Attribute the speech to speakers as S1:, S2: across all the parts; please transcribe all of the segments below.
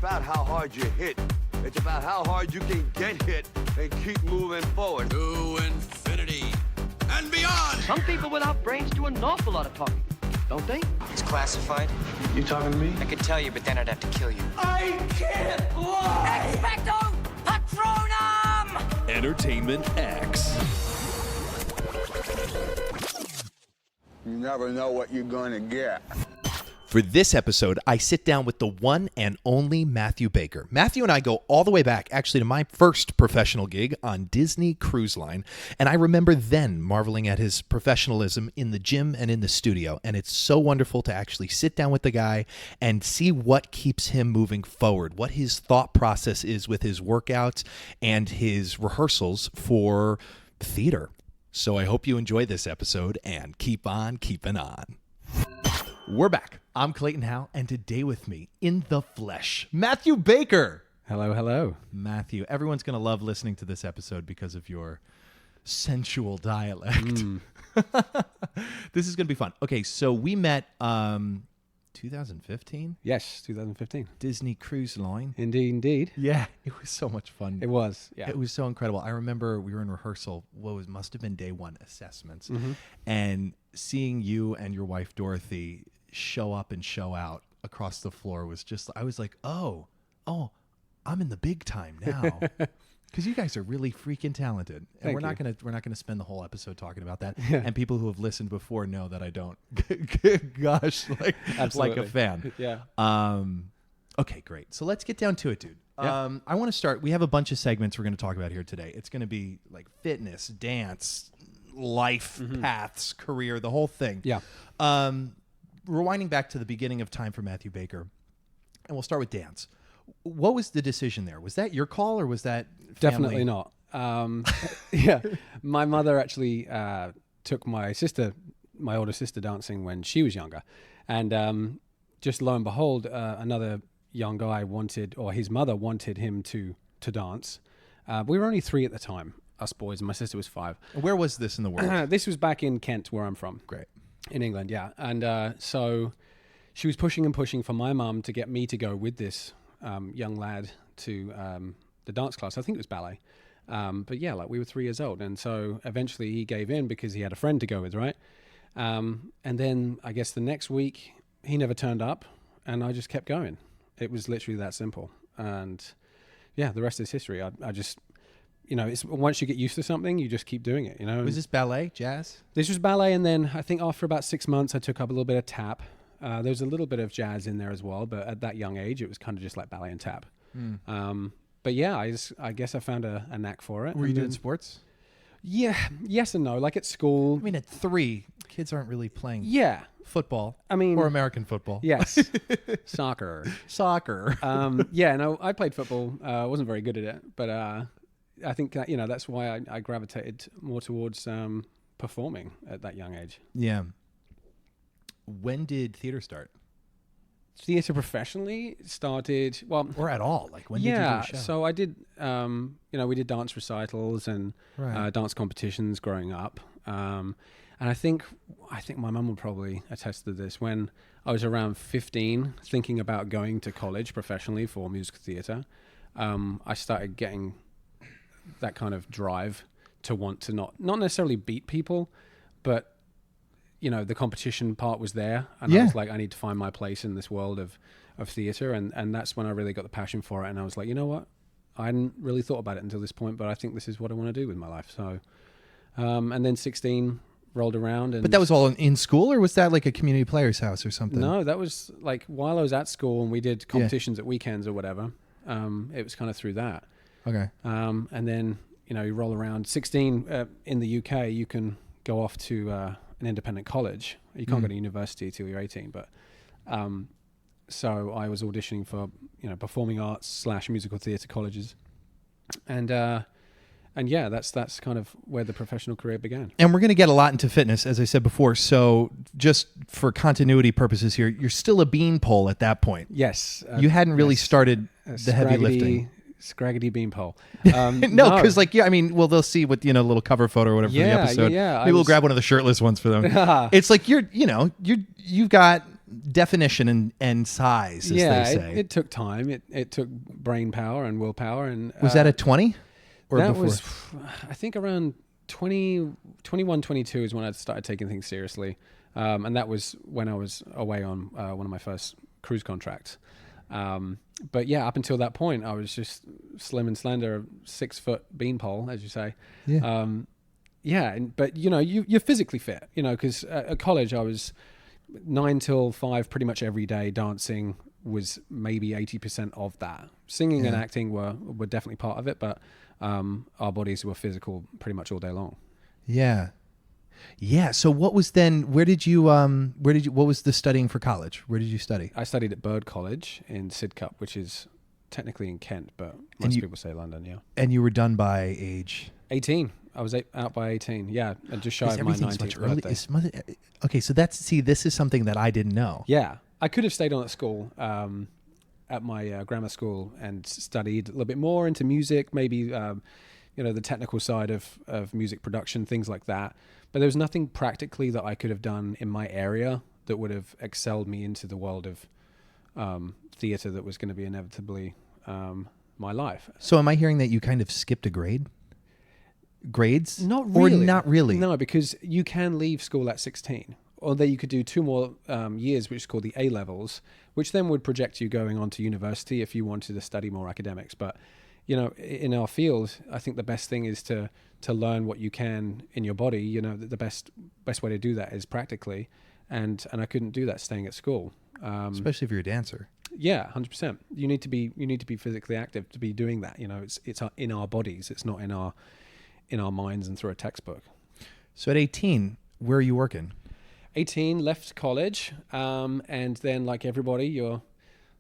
S1: about how hard you hit. It's about how hard you can get hit and keep moving forward.
S2: To infinity and beyond!
S3: Some people without brains do an awful lot of talking, don't they?
S4: It's classified.
S1: You talking to me?
S4: I could tell you, but then I'd have to kill you.
S1: I can't lie!
S5: Expecto Patronum!
S6: Entertainment X.
S1: You never know what you're gonna get.
S6: For this episode, I sit down with the one and only Matthew Baker. Matthew and I go all the way back, actually, to my first professional gig on Disney Cruise Line, and I remember then marveling at his professionalism in the gym and in the studio, and it's so wonderful to actually sit down with the guy and see what keeps him moving forward, what his thought process is with his workouts and his rehearsals for theater. So I hope you enjoy this episode and keep on keeping on. We're back. I'm Clayton Howe, and today with me, in the flesh, Matthew Baker.
S7: Hello, hello.
S6: Matthew, everyone's going to love listening to this episode because of your sensual dialect. This is going to be fun. Okay, so we met 2015?
S7: Yes, 2015.
S6: Disney Cruise Line.
S7: Indeed.
S6: Yeah, it was so much fun.
S7: It was, yeah.
S6: It was so incredible. I remember we were in rehearsal, must have been day one assessments, and seeing you and your wife, Dorothy, show up and show out across the floor was just, I was like, oh, I'm in the big time now. Because you guys are really freaking talented, and we're not gonna spend the whole episode talking about that. Yeah. And people who have listened before know that I don't gush like a fan.
S7: Yeah.
S6: Okay, great. So let's get down to it, dude.
S7: Yeah.
S6: I want to start. We have a bunch of segments we're going to talk about here today. It's going to be like fitness, dance, life paths, career, the whole thing.
S7: Yeah.
S6: Rewinding back to the beginning of time for Matthew Baker, and we'll start with dance. What was the decision there? Was that your call, or was that family?
S7: Definitely not. Yeah, my mother actually took my older sister, dancing when she was younger, and just lo and behold, another young guy his mother wanted him to dance. We were only 3 at the time, us boys, and my sister was 5.
S6: Where was this in the world?
S7: This was back in Kent, where I'm from.
S6: Great.
S7: In England, yeah. And so she was pushing and pushing for my mum to get me to go with this young lad to the dance class. I think it was ballet. But yeah, like we were 3 years old. And so eventually he gave in because he had a friend to go with, right? And then I guess the next week he never turned up, and I just kept going. It was literally that simple. And yeah, the rest is history. I just... it's once you get used to something, you just keep doing it,
S6: Was this ballet, jazz?
S7: This was ballet, and then I think after about 6 months, I took up a little bit of tap. There was a little bit of jazz in there as well, but at that young age, it was kind of just like ballet and tap. But yeah, I guess I found a knack for it.
S6: Were you doing sports?
S7: Yeah, yes and no. Like at school.
S6: I mean, at 3, kids aren't really playing football.
S7: I mean...
S6: Or American football.
S7: Yes. Soccer. Yeah, no, I played football. I wasn't very good at it, but... I think that, that's why I gravitated more towards performing at that young age.
S6: Yeah. When did theater start?
S7: Theater professionally started, well...
S6: Or at all? Like, when did you do a show?
S7: So I did, we did dance recitals and dance competitions growing up. And I think my mum will probably attest to this. When I was around 15, thinking about going to college professionally for musical theater, I started getting... that kind of drive to want to not necessarily beat people, but the competition part was there, and I was like, I need to find my place in this world of theater, and that's when I really got the passion for it. And I was like, you know what, I hadn't really thought about it until this point, but I think this is what I want to do with my life. So and then 16 rolled around,
S6: but that was all in school, or was that like a community player's house or something?
S7: No, that was like while I was at school, and we did competitions at weekends or whatever. It was kind of through that.
S6: Okay.
S7: And then, you roll around 16 in the UK, you can go off to an independent college. You can't go to university till you're 18. But so I was auditioning for, performing arts / musical theatre colleges. And yeah, that's kind of where the professional career began.
S6: And we're going to get a lot into fitness, as I said before. So just for continuity purposes here, you're still a beanpole at that point.
S7: Yes.
S6: You hadn't really started the heavy lifting.
S7: Scraggedy beanpole.
S6: No, because they'll see what little cover photo or whatever for the episode.
S7: Yeah.
S6: Maybe we'll grab one of the shirtless ones for them. It's like you've got definition and size, as
S7: yeah,
S6: they say.
S7: it took time. It took brain power and willpower. And
S6: Was that at 20 or
S7: that
S6: before?
S7: was, I think, around 21, 22 is when I started taking things seriously. And that was when I was away on one of my first cruise contracts. But yeah, up until that point, I was just slim and slender, 6 foot beanpole, as you say.
S6: Yeah.
S7: But you're physically fit, because at college I was 9 till 5 pretty much every day. Dancing was maybe 80% of that. Singing and acting were definitely part of it, but our bodies were physical pretty much all day long.
S6: Yeah. Yeah. So what was then, what was the studying for college? Where did you study?
S7: I studied at Bird College in Sidcup, which is technically in Kent, but most people say London, yeah.
S6: And you were done by age?
S7: 18. I was out by 18, yeah, and just shy of my 19th birthday.
S6: Okay, so this is something that I didn't know.
S7: Yeah, I could have stayed on at school, at my grammar school, and studied a little bit more into music, maybe the technical side of music production, things like that. But there was nothing practically that I could have done in my area that would have excelled me into the world of theatre that was going to be inevitably my life.
S6: So am I hearing that you kind of skipped a grades?
S7: Not really.
S6: Or not really?
S7: No, because you can leave school at 16. Or then you could do 2 more years, which is called the A-levels, which then would project you going on to university if you wanted to study more academics. But, in our field, I think the best thing is to learn what you can in your body. The best way to do that is practically. And I couldn't do that staying at school.
S6: Especially if you're a dancer.
S7: Yeah, 100%. You need to be physically active to be doing that. It's in our bodies. It's not in our minds and through a textbook. So
S6: at 18, where are you working?
S7: 18, left college, and then like everybody, you're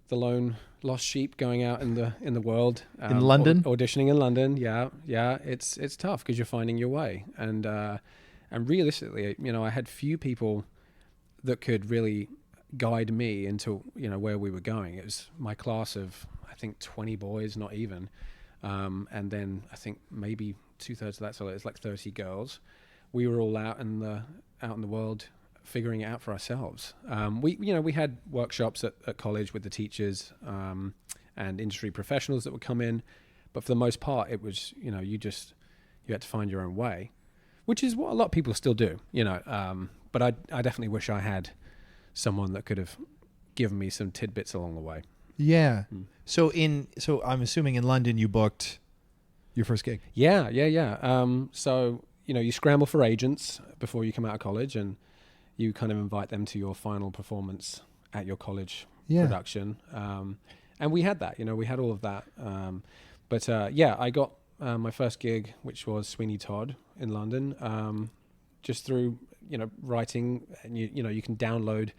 S7: the lone lost sheep going out in the world.
S6: In London?
S7: Auditioning in London, yeah. It's tough because you're finding your way. And realistically, I had few people that could really guide me into, where we were going. It was my class of, I think, 20 boys, not even. And then I think maybe 2/3 of that, so it's like 30 girls. We were all out in the world figuring it out for ourselves. We had workshops at college with the teachers and industry professionals that would come in, but for the most part, it was you had to find your own way, which is what a lot of people still do. But I definitely wish I had someone that could have given me some tidbits along the way.
S6: Yeah. So I'm assuming in London you booked your first gig.
S7: Yeah. So you scramble for agents before you come out of college, and you kind of invite them to your final performance at your college production. And we had that, we had all of that. But I got my first gig, which was Sweeney Todd in London, just through, writing. And you can download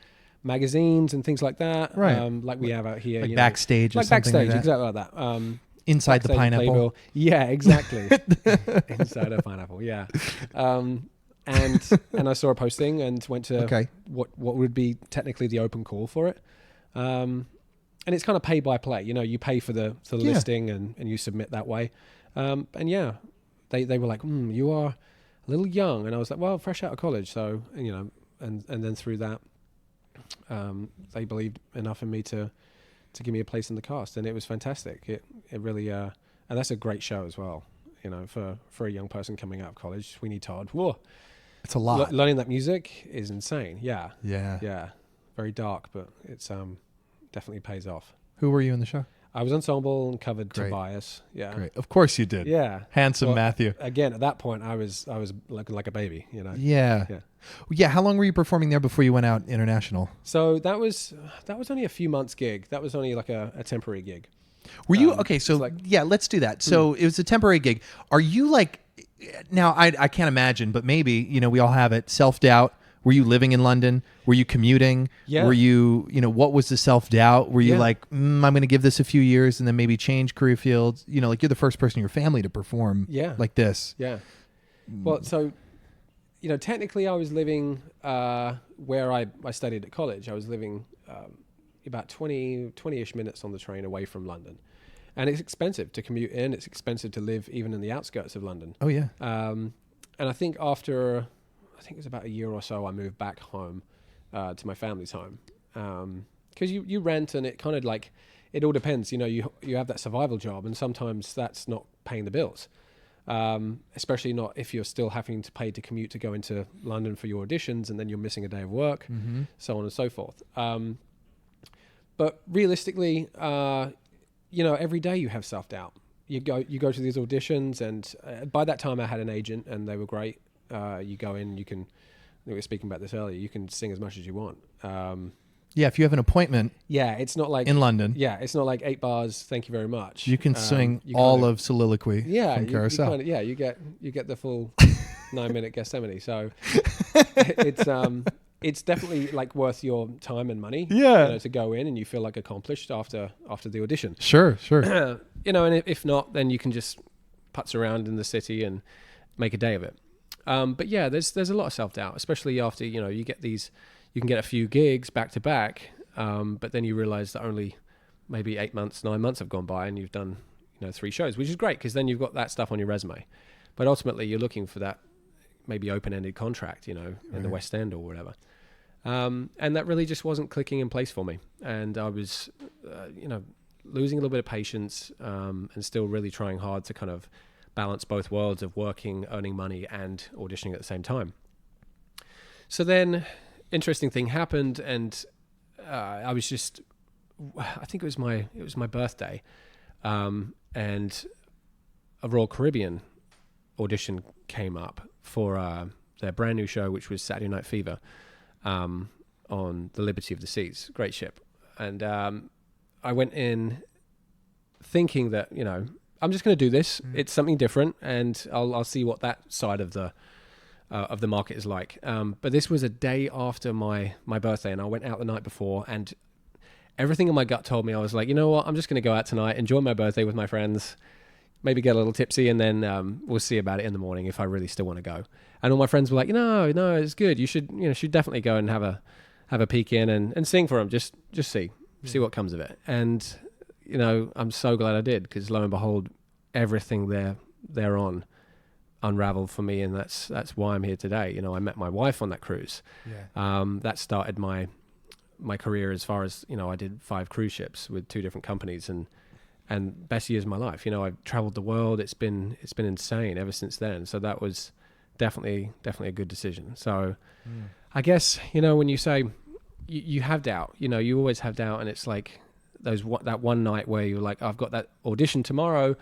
S7: magazines and things like that,
S6: right?
S7: Like we have out here,
S6: like Backstage, or
S7: like
S6: Backstage,
S7: like exactly like that.
S6: Inside the Pineapple.
S7: Playbill. Yeah, exactly. Inside a pineapple. Yeah. And I saw a posting and went to what would be technically the open call for it. And it's kind of pay by play. You pay for the listing and you submit that way. They were like, you are a little young. And I was like, well, fresh out of college. So, and then through that, they believed enough in me to give me a place in the cast, and it was fantastic. It really, and that's a great show as well. For a young person coming out of college, Sweeney Todd. Whoa,
S6: it's a lot.
S7: Learning that music is insane. Yeah. Very dark, but it's definitely pays off.
S6: Who were you in the show?
S7: I was ensemble and covered Tobias. Yeah,
S6: great. Of course you did.
S7: Yeah,
S6: handsome Matthew.
S7: Again, at that point, I was like a baby.
S6: Yeah. How long were you performing there before you went out international?
S7: So that was only a few months gig. That was only like a temporary gig.
S6: Were you okay? So let's do that. So it was a temporary gig. Are you like now? I can't imagine, but maybe we all have it. Self-doubt. Were you living in London? Were you commuting?
S7: Yeah.
S6: Were you what was the self-doubt? Were you like, I'm going to give this a few years and then maybe change career fields? Like you're the first person in your family to perform like this.
S7: Yeah. Well, so, technically I was living where I studied at college. I was living about 20-ish minutes on the train away from London. And it's expensive to commute in. It's expensive to live even in the outskirts of London.
S6: Oh, yeah.
S7: And I think after... it was about a year or so, I moved back home to my family's home. because you rent, and it kind of like, it all depends. You know, you have that survival job, and sometimes that's not paying the bills, especially not if you're still having to pay to commute to go into London for your auditions, and then you're missing a day of work, so on and so forth. But realistically, you know, every day you have self-doubt. You go to these auditions, and by that time I had an agent, and they were great. You go in, you can, we were speaking about this earlier, you can sing as much as you want.
S6: Yeah, if you have an appointment
S7: It's not like
S6: in London.
S7: Yeah, it's not like 8 bars, thank you very much.
S6: You can sing
S7: you
S6: all
S7: kind
S6: of Soliloquy from Carousel.
S7: you get the full 9-minute Gethsemane. So it's definitely like worth your time and money.
S6: Yeah.
S7: You know, to go in and you feel like accomplished after the audition.
S6: Sure.
S7: You know, and if not, then you can just putz around in the city and make a day of it. But yeah, there's a lot of self-doubt, especially after, you know, you can get a few gigs back to back, but then you realize that only maybe 8 months, 9 months have gone by, and you've done, you know, 3 shows, which is great because then you've got that stuff on your resume. But ultimately, you're looking for that maybe open-ended contract, you know, in the West End or whatever. And that really just wasn't clicking in place for me. And I was, you know, losing a little bit of patience, and still really trying hard to kind of balance both worlds of working, earning money, and auditioning at the same time. So then, interesting thing happened, and I was just, I think it was my birthday, and a Royal Caribbean audition came up for their brand new show, which was Saturday Night Fever, on the Liberty of the Seas, great ship. And I went in thinking that, you know, I'm just going to do this. It's something different, and I'll see what that side of the market is like. But this was a day after my birthday, and I went out the night before, and everything in my gut told me, I was like, you know what, I'm just going to go out tonight, enjoy my birthday with my friends, maybe get a little tipsy, and then we'll see about it in the morning if I really still want to go. And all my friends were like, no, it's good. You should definitely go and have a peek in and sing for them. Just see what comes of it. And, you know, I'm so glad I did, because lo and behold, everything thereon unraveled for me, and that's why I'm here today. You know, I met my wife on that cruise. That started my career as far as, you know, I did 5 cruise ships with 2 different companies, and best years of my life. You know, I've traveled the world. It's been insane ever since then. So that was definitely a good decision. So I guess, you know, when you say you have doubt, you know, you always have doubt, and it's like that one night where you're like, I've got that audition tomorrow,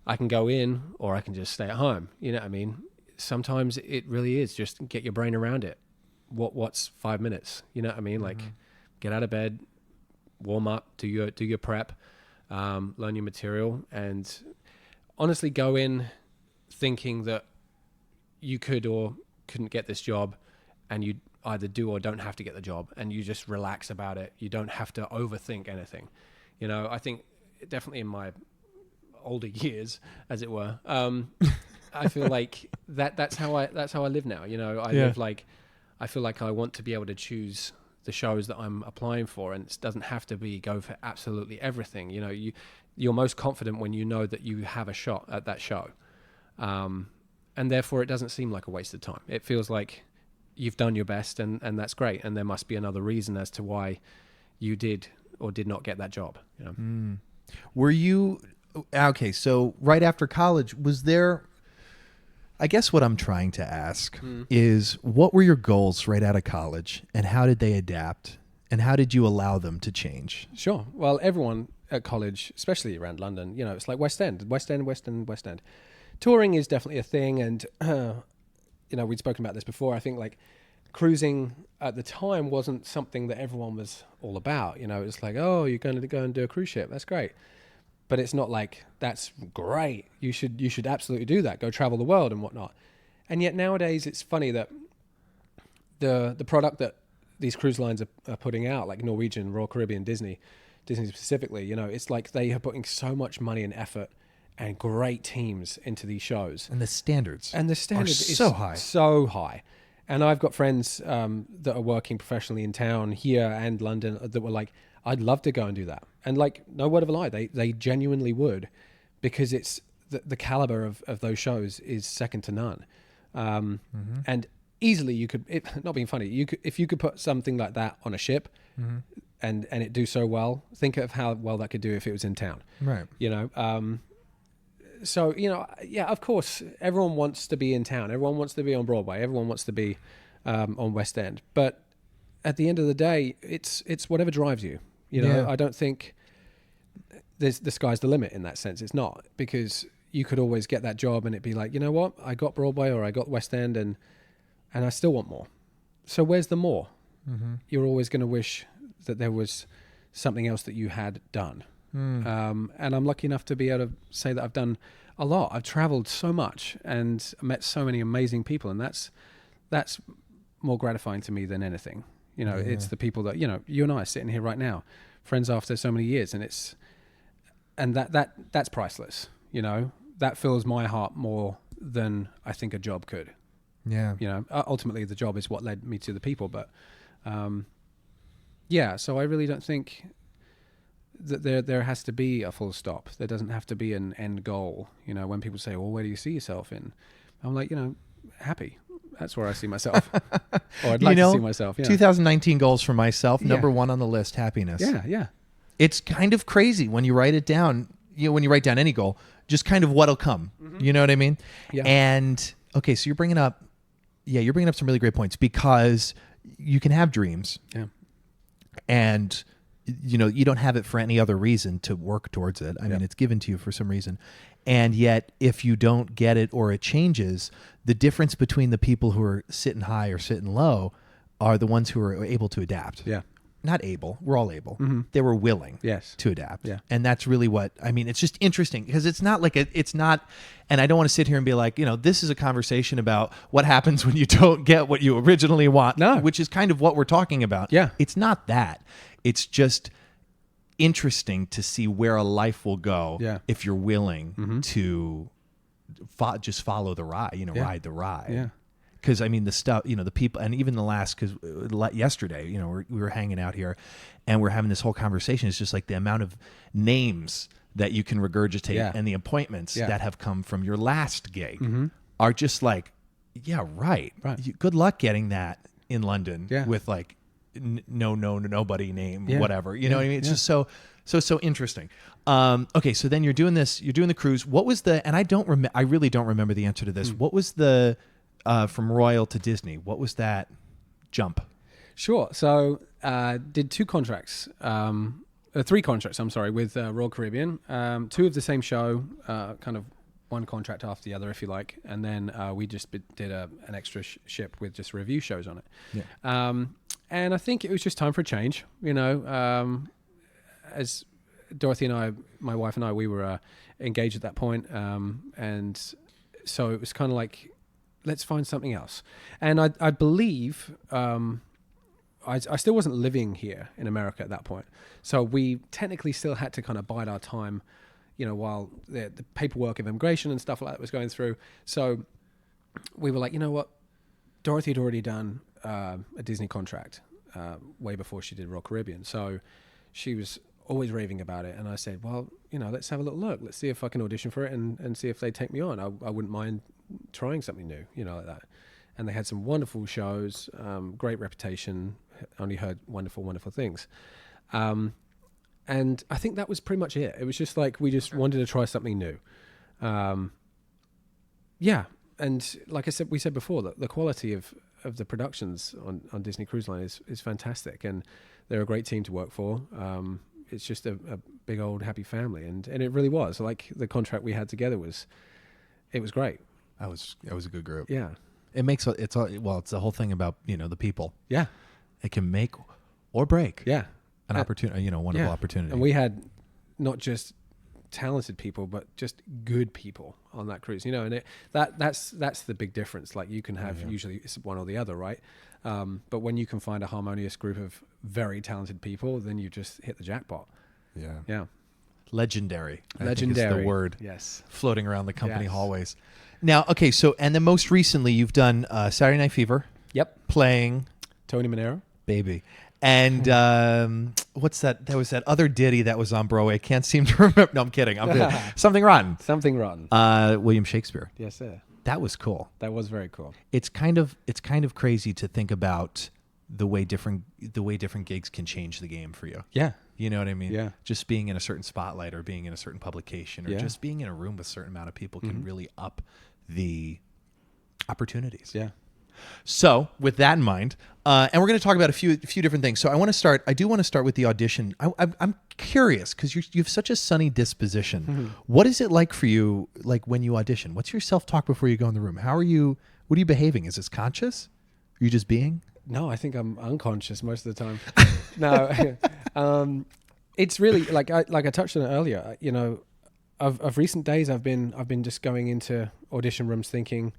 S7: I can go in, or I can just stay at home. You know what I mean? Sometimes it really is just get your brain around it. What's 5 minutes? You know what I mean? Like, get out of bed, warm up, do your prep, learn your material, and honestly go in thinking that you could or couldn't get this job, and you either do or don't have to get the job, and you just relax about it. You don't have to overthink anything. You know, I think definitely in my older years, as it were, I feel like that's how I live now. You know, I live like, I feel like I want to be able to choose the shows that I'm applying for, and it doesn't have to be go for absolutely everything. You know, you're most confident when you know that you have a shot at that show, and therefore it doesn't seem like a waste of time. It feels like you've done your best, and that's great, and there must be another reason as to why you did or did not get that job. You know?
S6: Were you okay? So right after college, was there? I guess what I'm trying to ask is, what were your goals right out of college, and how did they adapt, and how did you allow them to change?
S7: Sure. Well, everyone at college, especially around London, you know, it's like West End. Touring is definitely a thing, and you know, we'd spoken about this before. I think like cruising at the time wasn't something that everyone was all about. You know, it's like, oh, you're going to go and do a cruise ship. That's great. But it's not like, that's great, you should absolutely do that, go travel the world and whatnot. And yet nowadays it's funny that the product that these cruise lines are putting out, like Norwegian, Royal Caribbean, Disney specifically, you know, it's like they are putting so much money and effort and great teams into these shows.
S6: And the standards
S7: are
S6: so high.
S7: So high. And I've got friends that are working professionally in town here and London that were like, I'd love to go and do that. And like, no word of a lie, they genuinely would, because it's the caliber of those shows is second to none. And easily you could, not being funny, if you could put something like that on a ship and it do so well, think of how well that could do if it was in town.
S6: Right.
S7: You know, so, you know, yeah, of course, everyone wants to be in town. Everyone wants to be on Broadway. Everyone wants to be on West End. But at the end of the day, it's whatever drives you. You know, I don't think the sky's the limit in that sense. It's not, because you could always get that job and it'd be like, you know what, I got Broadway or I got West End and I still want more. So where's the more? You're always going to wish that there was something else that you had done. And I'm lucky enough to be able to say that I've done a lot. I've traveled so much and met so many amazing people, and that's more gratifying to me than anything. You know, it's the people that, you know, you and I are sitting here right now, friends after so many years, and that's priceless. You know, that fills my heart more than I think a job could.
S6: Yeah.
S7: You know, ultimately the job is what led me to the people, but yeah, so I really don't think that there has to be a full stop. There doesn't have to be an end goal. You know, when people say, well, where do you see yourself in? I'm like, you know, happy. That's where I see myself. Or I'd like to see myself. Yeah.
S6: 2019 goals for myself. Number 1 on the list, happiness.
S7: Yeah, yeah.
S6: It's kind of crazy when you write it down. You know, when you write down any goal, just kind of what'll come. You know what I mean?
S7: Yeah.
S6: And okay, so you're bringing up some really great points, because you can have dreams.
S7: Yeah.
S6: And you know, you don't have it for any other reason to work towards it. I mean, it's given to you for some reason. And yet, if you don't get it or it changes, the difference between the people who are sitting high or sitting low are the ones who are able to adapt.
S7: Yeah.
S6: Not able. We're all able. They were willing to adapt.
S7: Yeah.
S6: And that's really what, I mean, it's just interesting, because it's not like, it's not, and I don't want to sit here and be like, you know, this is a conversation about what happens when you don't get what you originally want.
S7: No.
S6: Which is kind of what we're talking about.
S7: Yeah.
S6: It's not that. It's just interesting to see where a life will go if you're willing to just follow the ride, you know, ride the ride.
S7: Yeah.
S6: Because, I mean, the stuff, you know, the people, and even the last, because yesterday, you know, we were hanging out here and we're having this whole conversation. It's just like the amount of names that you can regurgitate and the appointments that have come from your last gig are just like, right. Good luck getting that in London with like nobody name, whatever. You know what I mean? It's just so interesting. Okay, so then you're doing the cruise. What was and I really don't remember the answer to this. What was the from Royal to Disney? What was that jump?
S7: Sure. So did 2 contracts, 3 contracts, I'm sorry, with Royal Caribbean, 2 of the same show, kind of one contract after the other, if you like. And then we just did an extra ship with just review shows on it. Yeah. And I think it was just time for a change, you know, as Dorothy and I, my wife and I, we were engaged at that point. And so it was kind of like, let's find something else. And I believe I still wasn't living here in America at that point. So we technically still had to kind of bide our time, you know, while the paperwork of immigration and stuff like that was going through. So we were like, you know what? Dorothy had already done a Disney contract way before she did Royal Caribbean. So she was always raving about it. And I said, well, you know, let's have a little look. Let's see if I can audition for it and see if they take me on. I wouldn't mind trying something new, you know, like that. And they had some wonderful shows, great reputation, only heard wonderful, wonderful things. And I think that was pretty much it. It was just like, we just wanted to try something new. Yeah. And like we said before, the quality of the productions on Disney Cruise Line is fantastic. And they're a great team to work for. It's just a big old happy family. And it really was. Like, the contract we had together was great.
S6: That was a good group.
S7: Yeah.
S6: It makes it's the whole thing about, you know, the people.
S7: Yeah.
S6: It can make or break.
S7: Yeah.
S6: An opportunity, you know, wonderful opportunity.
S7: And we had not just talented people, but just good people on that cruise, you know, and that's the big difference. Like, you can have usually it's one or the other, right? But when you can find a harmonious group of very talented people, then you just hit the jackpot.
S6: Yeah.
S7: Yeah.
S6: Legendary. I think
S7: Legendary.
S6: is the word.
S7: Yes.
S6: Floating around the company hallways. Now, okay, so, and then most recently you've done Saturday Night Fever.
S7: Yep.
S6: Playing
S7: Tony Manero.
S6: Baby. And what's that? There was that other ditty that was on Broadway. I can't seem to remember. No, I'm kidding. Something Rotten.
S7: Something Rotten.
S6: William Shakespeare.
S7: Yes, sir.
S6: That was cool.
S7: That was very cool.
S6: It's kind of crazy to think about the way different gigs can change the game for you.
S7: Yeah.
S6: You know what I mean?
S7: Yeah.
S6: Just being in a certain spotlight or being in a certain publication or just being in a room with a certain amount of people can really up the opportunities.
S7: Yeah.
S6: So with that in mind, and we're going to talk about a few different things. So I do want to start with the audition. I'm curious because you have such a sunny disposition.
S7: Mm-hmm.
S6: What is it like for you, like when you audition? What's your self-talk before you go in the room? What are you behaving? Is this conscious? Are you just being?
S7: No, I think I'm unconscious most of the time. No, it's really like I touched on it earlier. You know, of recent days, I've been just going into audition rooms thinking,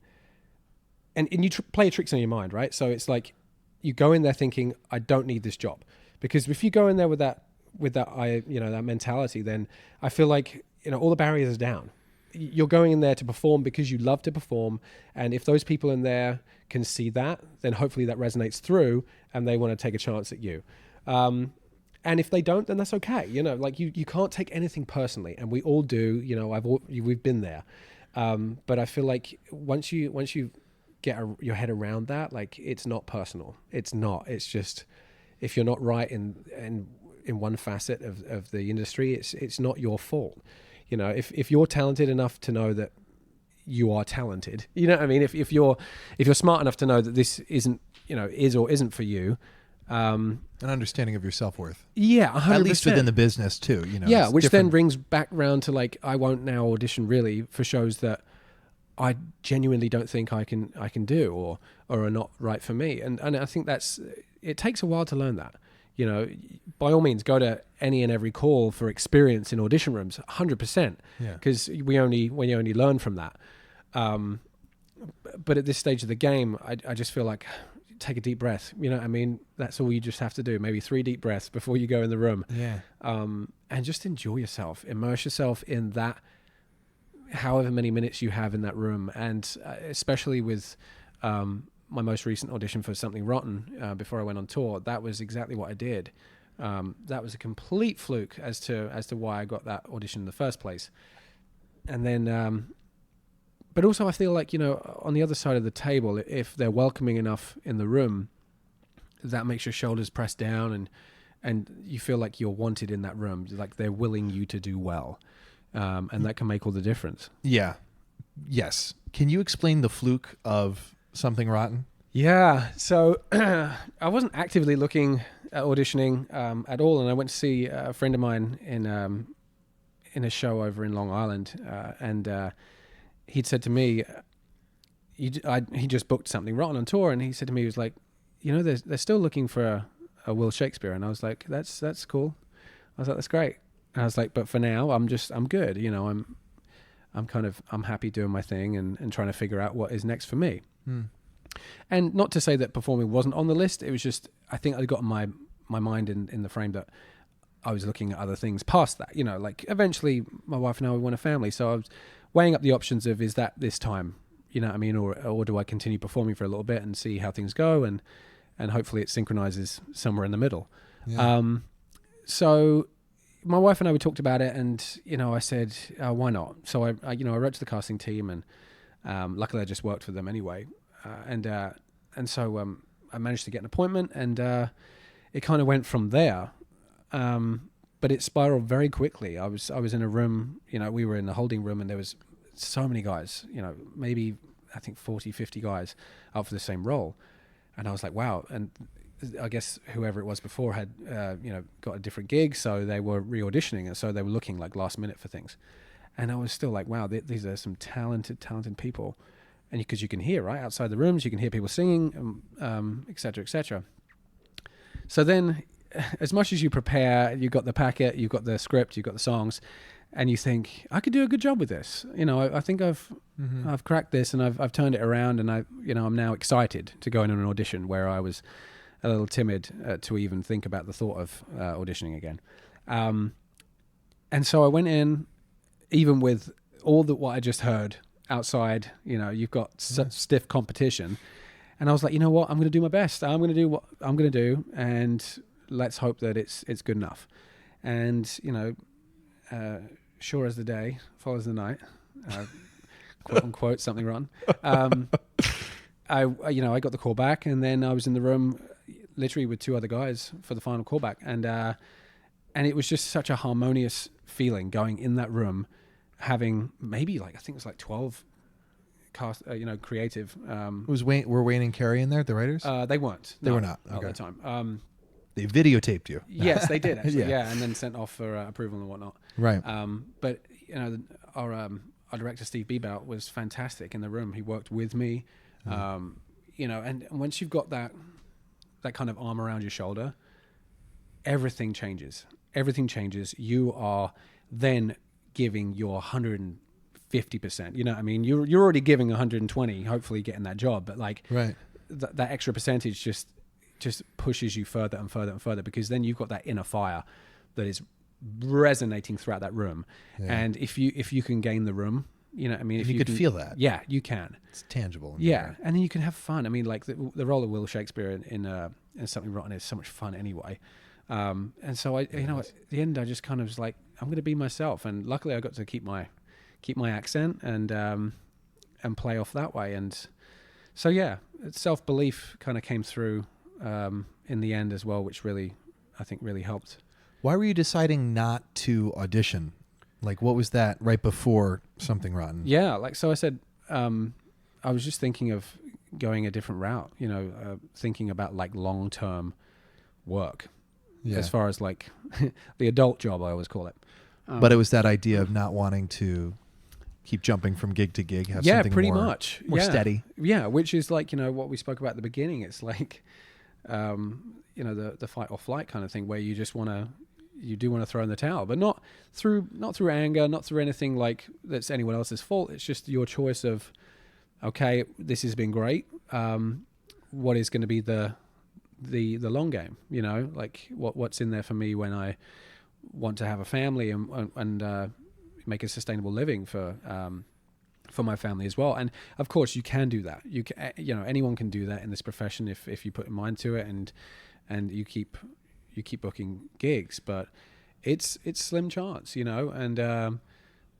S7: and you play tricks on your mind, right? So it's like you go in there thinking, I don't need this job, because if you go in there with that that mentality, then I feel like all the barriers are down. You're going in there to perform because you love to perform, and if those people in there can see that, then hopefully that resonates through and they want to take a chance at you. And if they don't, then that's okay. Like you can't take anything personally, and we all do. We've been there, but I feel like once you get your head around that, like it's not personal. It's not. It's just if you're not right in one facet of the industry, it's not your fault. If you're talented enough to know that you are talented, you know what I mean? If you're smart enough to know that this isn't, is or isn't for you,
S6: An understanding of your self-worth.
S7: Yeah, 100%.
S6: At least within the business too,
S7: Yeah, which then brings back round to like, I won't now audition really for shows that I genuinely don't think I can do or are not right for me. And I think it takes a while to learn that. By all means, go to any and every call for experience in audition rooms, 100%. Because we only learn from that. But at this stage of the game, I just feel like take a deep breath. You know what I mean? That's all you just have to do. Maybe 3 deep breaths before you go in the room. Yeah. And just enjoy yourself. Immerse yourself in that, however many minutes you have in that room. And especially with my most recent audition for Something Rotten before I went on tour, that was exactly what I did. That was a complete fluke as to why I got that audition in the first place. And then, but also I feel like, on the other side of the table, if they're welcoming enough in the room, that makes your shoulders pressed down and you feel like you're wanted in that room, like they're willing you to do well. And that can make all the difference. Yeah. Yes. Can you explain the fluke of Something Rotten? Yeah. So I wasn't actively looking at auditioning at all. And I went to see a friend of mine in a show over in Long Island. And he'd said to me, he just booked Something Rotten on tour. And he said to me, he was like, they're still looking for a Will Shakespeare. And I was like, that's cool. I was like, that's great. And I was like, but for now, I'm good. I'm happy doing my thing and trying to figure out what is next for me. And not to say that performing wasn't on the list. It was just, I think I got my mind in the frame that I was looking at other things past that, like eventually my wife and I, we want a family. So I was weighing up the options of, is that this time, you know what I mean? Or do I continue performing for a little bit and see how things go? And hopefully it synchronizes somewhere in the middle. Yeah. So my wife and I, we talked about it, and I said, why not? So I wrote to the casting team, and luckily I just worked for them anyway, and so I managed to get an appointment, and it kind of went from there. But it spiraled very quickly. I was in a room, we were in the holding room, and there was so many guys, maybe I think 40, 50 guys up for the same role, and I was like, wow. And I guess whoever it was before had, got a different gig, so they were re-auditioning, and so they were looking like last minute for things. And I was still like, wow, these are some talented people. And because you can hear, right, outside the rooms, you can hear people singing, et cetera, et cetera. So then, as much as you prepare, you've got the packet, you've got the script, you've got the songs, and you think, I could do a good job with this. I think I've cracked this, and I've turned it around, and I'm now excited to go in an audition where I was a little timid to even think about the thought of auditioning again. And so I went in, even with all what I just heard outside, you've got stiff competition. And I was like, you know what? I'm going to do my best. I'm going to do what I'm going to do, and let's hope that it's good enough. And, sure as the day follows the night. quote unquote, something rotten. I got the call back, and then I was in the room literally with 2 other guys for the final callback, and it was just such a harmonious feeling going in that room, having maybe I think it was 12 cast, creative.
S6: Were Wayne and Carey in there, the writers?
S7: They weren't.
S6: They were not.
S7: At
S6: Okay.
S7: the time.
S6: They videotaped you.
S7: Yes, they did actually.
S6: Yeah.
S7: Yeah, and then sent off for approval and whatnot.
S6: Right.
S7: But our director Steve Bebout was fantastic in the room. He worked with me. And once you've got that kind of arm around your shoulder, everything changes. Everything changes. You are then giving your 150%. You know what I mean? You're already giving 120, hopefully getting that job. But
S6: right.
S7: that extra percentage just pushes you further and further and further, because then you've got that inner fire that is resonating throughout that room. Yeah. And if you can gain the room, you know what I mean?
S6: If you could feel that.
S7: Yeah, you can.
S6: It's tangible.
S7: Yeah, and then you can have fun. I mean, the role of Will Shakespeare in Something Rotten is so much fun anyway. And so at the end, I just kind of was like, I'm going to be myself. And luckily, I got to keep my accent and play off that way. And so yeah, self-belief kind of came through in the end as well, which I think really helped.
S6: Why were you deciding not to audition? What was that right before Something Rotten?
S7: Yeah, so I said, I was just thinking of going a different route, thinking about long-term work, as far as the adult job, I always call it.
S6: But it was that idea of not wanting to keep jumping from gig to gig, have something
S7: pretty
S6: more,
S7: much.
S6: more steady.
S7: Yeah, which is what we spoke about at the beginning. It's the fight or flight kind of thing, where you just you do want to throw in the towel, but not through anger, not through anything that's anyone else's fault. It's just your choice of, okay, this has been great. What is going to be the long game? What's in there for me when I want to have a family and make a sustainable living for my family as well. And of course, you can do that. You can, anyone can do that in this profession if you put your mind to it and you keep booking gigs, but it's slim chance, and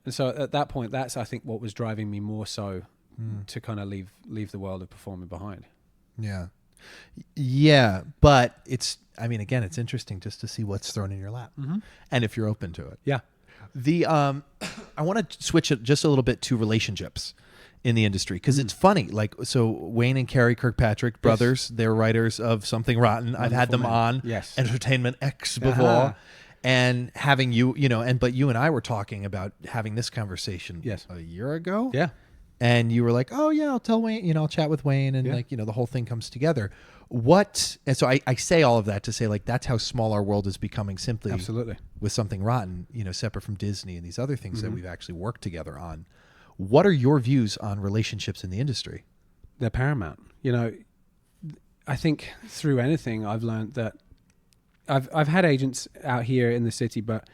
S7: so at that point, that's I think what was driving me more so to kind of leave the world of performing behind.
S6: Yeah, but it's interesting just to see what's thrown in your lap, and if you're open to it.
S7: Yeah.
S6: I want to switch it just a little bit to relationships in the industry, because it's funny. So Wayne and Carey Kirkpatrick, brothers, they're writers of Something Rotten. I've had them on Entertainment X before, and having you, but you and I were talking about having this conversation a year ago.
S7: Yeah.
S6: And you were like, oh yeah, I'll tell Wayne, I'll chat with Wayne, and the whole thing comes together. And so I say all of that to say that's how small our world is becoming, simply
S7: absolutely
S6: with Something Rotten, separate from Disney and these other things that we've actually worked together on. What are your views on relationships in the industry?
S7: They're paramount. I think through anything I've learned that I've had agents out here in the city, but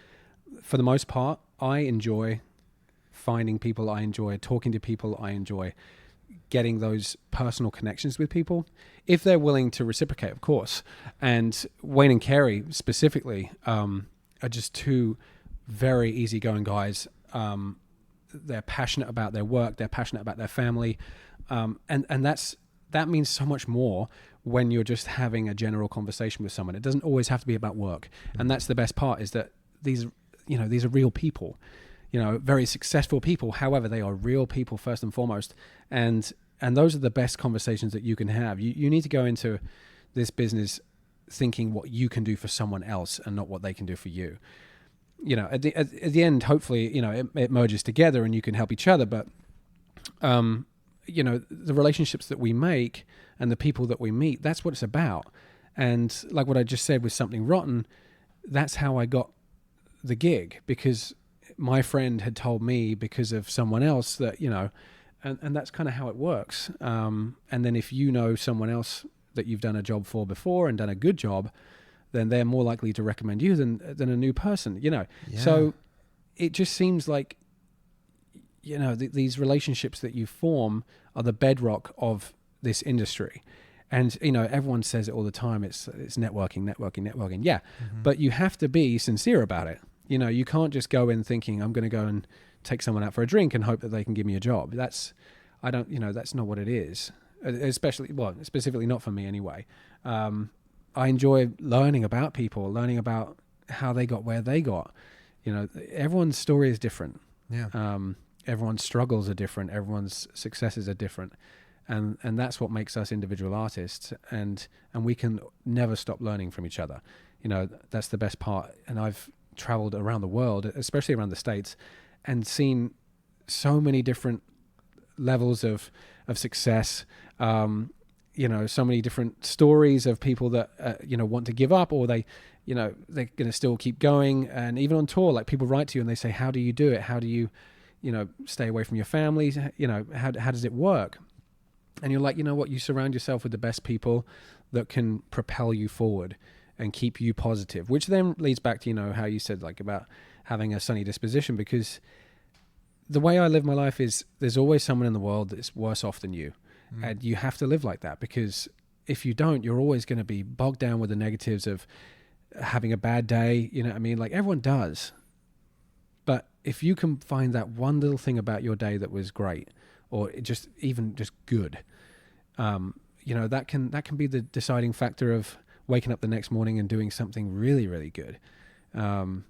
S7: for the most part, I enjoy finding people. I enjoy talking to people. I enjoy getting those personal connections with people, if they're willing to reciprocate, of course. And Wayne and Carey specifically are just 2 very easygoing guys. They're passionate about their work. They're passionate about their family. And that means so much more when you're just having a general conversation with someone. It doesn't always have to be about work. And that's the best part, is that these are real people, very successful people. However, they are real people first and foremost. And those are the best conversations that you can have. You need to go into this thinking what you can do for someone else and not what they can do for you. At the end, hopefully, it merges together and you can help each other. But, the relationships that we make and the people that we meet, that's what it's about. And like what I just said with Something Rotten, that's how I got the gig, because my friend had told me because of someone else that, and that's kind of how it works. And then if someone else that you've done a job for before and done a good job, then they're more likely to recommend you than a new person, So it just seems like, these relationships that you form are the bedrock of this industry. And, everyone says it all the time. It's networking. Yeah. But you have to be sincere about it. You can't just go in thinking I'm going to go and take someone out for a drink and hope that they can give me a job. That's not what it is. Specifically not for me anyway. I enjoy learning about people, learning about how they got where they got. Everyone's story is different.
S6: Yeah.
S7: Everyone's struggles are different. Everyone's successes are different. And that's what makes us individual artists. And we can never stop learning from each other. That's the best part. And I've traveled around the world, especially around the States, and seen so many different levels of success. So many different stories of people that want to give up, or they're going to still keep going. And even on tour, like people write to you and they say, how do you do it? How do you stay away from your families? How does it work? And you're like, you know what? You surround yourself with the best people that can propel you forward and keep you positive, which then leads back to, how you said like about having a sunny disposition, because the way I live my life is there's always someone in the world that's worse off than you. And you have to live like that, because if you don't, you're always going to be bogged down with the negatives of having a bad day. You know what I mean? Like everyone does. But if you can find that one little thing about your day that was great, or just good, that can be the deciding factor of waking up the next morning and doing something really, really good. And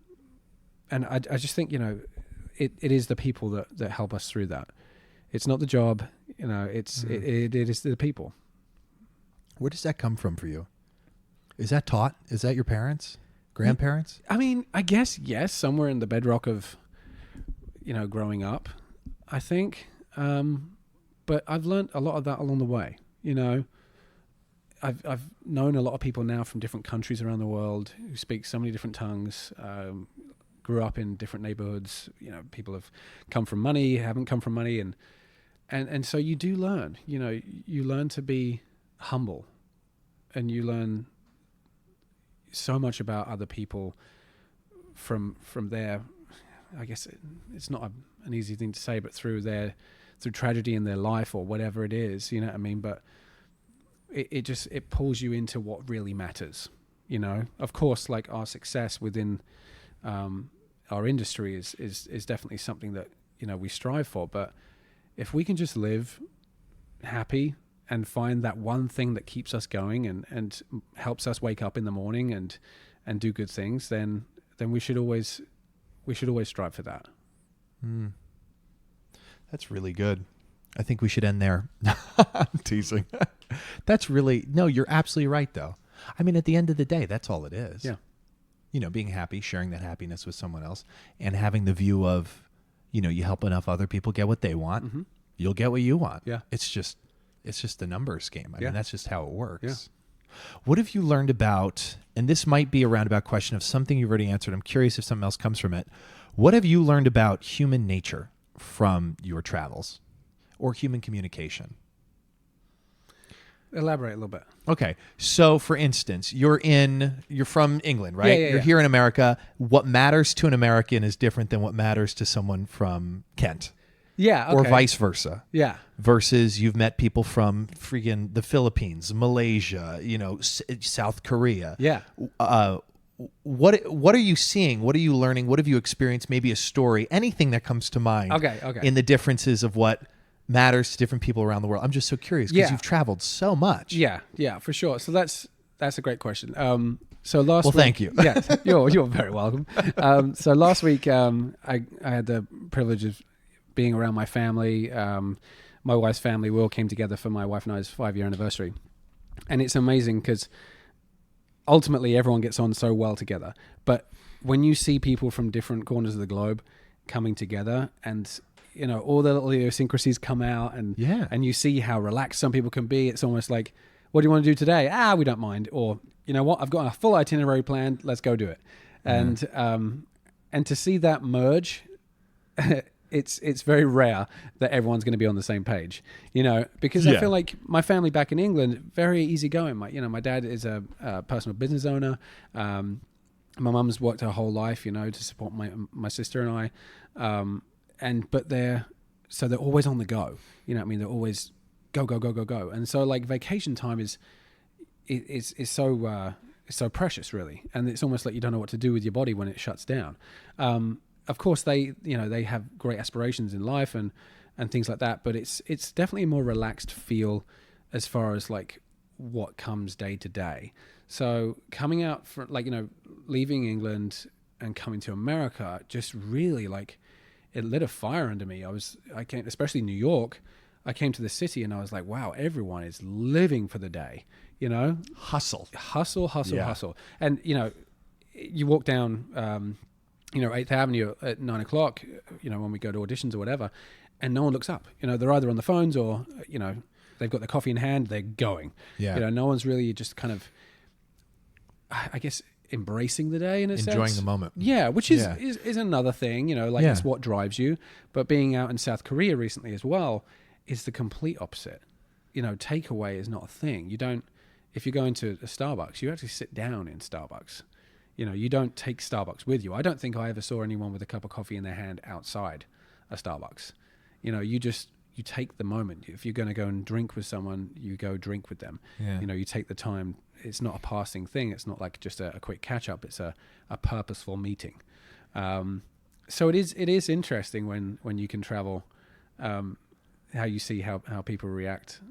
S7: I just think, it is the people that help us through that. It's not the job, it is the people.
S6: Where does that come from for you? Is that taught? Is that your parents? Grandparents?
S7: I mean, I guess, yes, somewhere in the bedrock of, growing up, I think. But I've learned a lot of that along the way. I've known a lot of people now from different countries around the world who speak so many different tongues, grew up in different neighborhoods. People have come from money, haven't come from money. And so you do learn, you learn to be humble, and you learn so much about other people from their, I guess it's not an easy thing to say, but through tragedy in their life or whatever it is, you know what I mean? But it pulls you into what really matters, Of course, like our success within our industry is definitely something that, we strive for. But if we can just live happy and find that one thing that keeps us going and helps us wake up in the morning and do good things, then we should always strive for that.
S6: That's really good. I think we should end there. I'm teasing. That's really, no, you're absolutely right though. I mean, at the end of the day, that's all it is.
S7: Yeah.
S6: Being happy, sharing that happiness with someone else, and having the view of, you help enough other people get what they want, you'll get what you want.
S7: Yeah.
S6: It's just a numbers game. I mean, that's just how it works.
S7: Yeah.
S6: What have you learned about, and this might be a roundabout question of something you've already answered, I'm curious if something else comes from it. What have you learned about human nature from your travels or human communication?
S7: Elaborate a little bit.
S6: Okay. So for instance, you're from England, right?
S7: Yeah,
S6: you're here in America. What matters to an American is different than what matters to someone from Kent.
S7: Yeah. Okay.
S6: Or vice versa.
S7: Yeah.
S6: Versus you've met people from freaking the Philippines, Malaysia, South Korea.
S7: Yeah.
S6: What are you seeing? What are you learning? What have you experienced? Maybe a story, anything that comes to mind.
S7: Okay.
S6: In the differences of what matters to different people around the world. I'm just so curious because you've traveled so much.
S7: Yeah, for sure. So that's a great question. So last week,
S6: thank you.
S7: Yeah, you're very welcome. So last week, I had the privilege of being around my family. My wife's family, we all came together for my wife and I's 5-year anniversary, and it's amazing because ultimately everyone gets on so well together. But when you see people from different corners of the globe coming together, and all the little idiosyncrasies come out, and you see how relaxed some people can be. It's almost like, what do you want to do today? We don't mind. Or, you know what? I've got a full itinerary planned. Let's go do it. And to see that merge, it's very rare that everyone's going to be on the same page, because I feel like my family back in England, very easygoing. My dad is a personal business owner. My mum's worked her whole life, to support my sister and I. But they're always on the go. They're always go. And so like vacation time is so precious, really. And it's almost like you don't know what to do with your body when it shuts down. of course they have great aspirations in life and things like that, but it's definitely a more relaxed feel as far as like what comes day to day. So coming out from leaving England and coming to America just really like it lit a fire under me. I came, especially New York. I came to the city and I was like, wow, everyone is living for the day,
S6: Hustle.
S7: And, you walk down, 8th Avenue at 9 o'clock, when we go to auditions or whatever, and no one looks up. They're either on the phones or, they've got their coffee in hand, they're going.
S6: Yeah.
S7: No one's really just kind of, I guess, embracing the day in a sense.
S6: Enjoying the moment.
S7: Yeah, which is another thing, it's what drives you. But being out in South Korea recently as well is the complete opposite. Takeaway is not a thing. If you go into a Starbucks, you actually sit down in Starbucks. You don't take Starbucks with you. I don't think I ever saw anyone with a cup of coffee in their hand outside a Starbucks. You take the moment. If you're going to go and drink with someone, you go drink with them.
S6: Yeah.
S7: You take the time. It's not a passing thing. It's not like just a quick catch up. It's a purposeful meeting. So it is interesting when you can travel, how you see how people react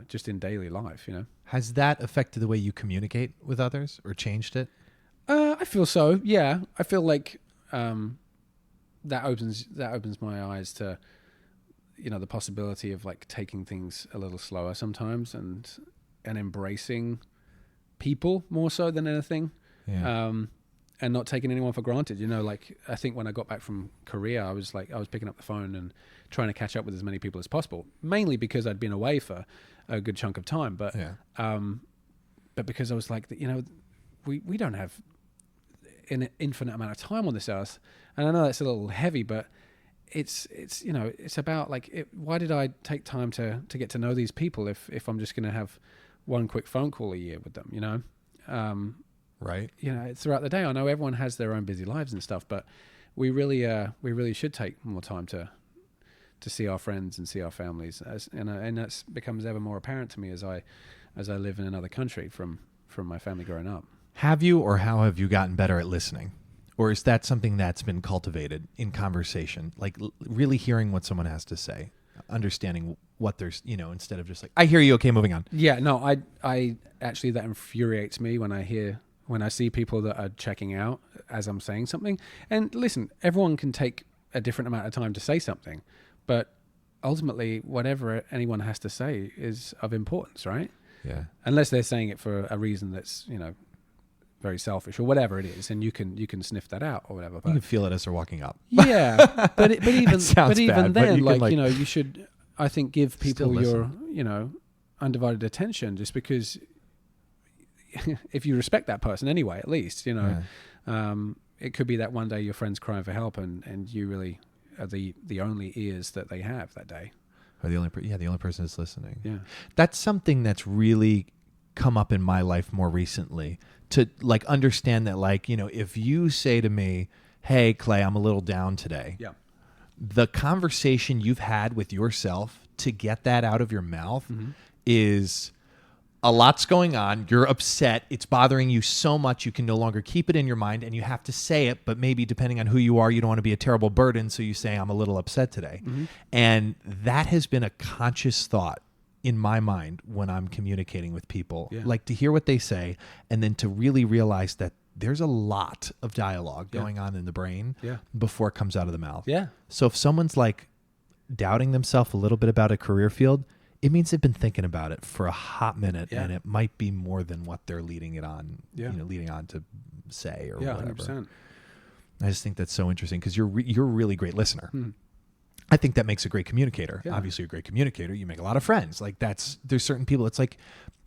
S7: just in daily life.
S6: Has that affected the way you communicate with others or changed it?
S7: I feel so. Yeah, I feel like that opens my eyes to the possibility of like taking things a little slower sometimes and embracing people more so than anything.
S6: Yeah.
S7: And not taking anyone for granted. I think when I got back from Korea, I was picking up the phone and trying to catch up with as many people as possible, mainly because I'd been away for a good chunk of time, but because I was like, we don't have an infinite amount of time on this earth. And I know that's a little heavy, but it's about like, why did I take time to get to know these people if I'm just going to have one quick phone call a year with them,
S6: Right.
S7: Throughout the day. I know everyone has their own busy lives and stuff, but we really should take more time to see our friends and see our families, and that becomes ever more apparent to me as I live in another country from my family growing up.
S6: Have you or how have you gotten better at listening? Or is that something that's been cultivated in conversation? Like really hearing what someone has to say, understanding what there's, instead of just like, I hear you, okay, moving on.
S7: Yeah, no, I actually, that infuriates me when I see people that are checking out as I'm saying something. And listen, everyone can take a different amount of time to say something, but ultimately whatever anyone has to say is of importance, right?
S6: Yeah.
S7: Unless they're saying it for a reason that's, very selfish or whatever it is, and you can sniff that out or whatever. But
S6: you can feel it as they're walking up.
S7: Yeah, but even
S6: bad,
S7: then,
S6: but
S7: you should, I think, give people your undivided attention, just because if you respect that person anyway, at least it could be that one day your friend's crying for help, and you really are the only ears that they have that day,
S6: or the only person that's listening.
S7: Yeah,
S6: that's something that's really come up in my life more recently, to like understand that, like, if you say to me, hey Clay, I'm a little down today, the conversation you've had with yourself to get that out of your mouth is a lot's going on. You're upset. It's bothering you so much you can no longer keep it in your mind, and you have to say it, but maybe depending on who you are, you don't want to be a terrible burden, so you say, I'm a little upset today. And that has been a conscious thought in my mind when I'm communicating with people, like to hear what they say, and then to really realize that there's a lot of dialogue going on in the brain before it comes out of the mouth. Yeah. So if someone's like doubting themselves a little bit about a career field, it means they've been thinking about it for a hot minute, and it might be more than what they're leading it on, leading on to say or whatever. 100%. I just think that's so interesting because you're a really great listener. I think that makes a great communicator. Yeah. Obviously, a great communicator, you make a lot of friends. Like there's certain people, it's like,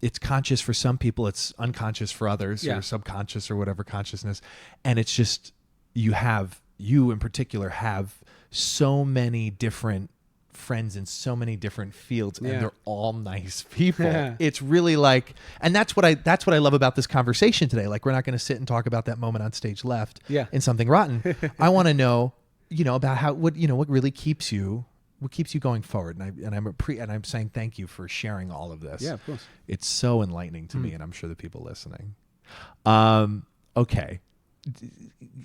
S6: it's conscious for some people, it's unconscious for others, or subconscious or whatever consciousness. And it's just, you in particular have so many different friends in so many different fields, and they're all nice people. It's really like, and that's what I love about this conversation today. Like, we're not going to sit and talk about that moment on stage left in Something Rotten. I want to know, about what really keeps you going forward. And I'm saying thank you for sharing all of this.
S7: Yeah, of course.
S6: It's so enlightening to me, and I'm sure the people listening. Okay.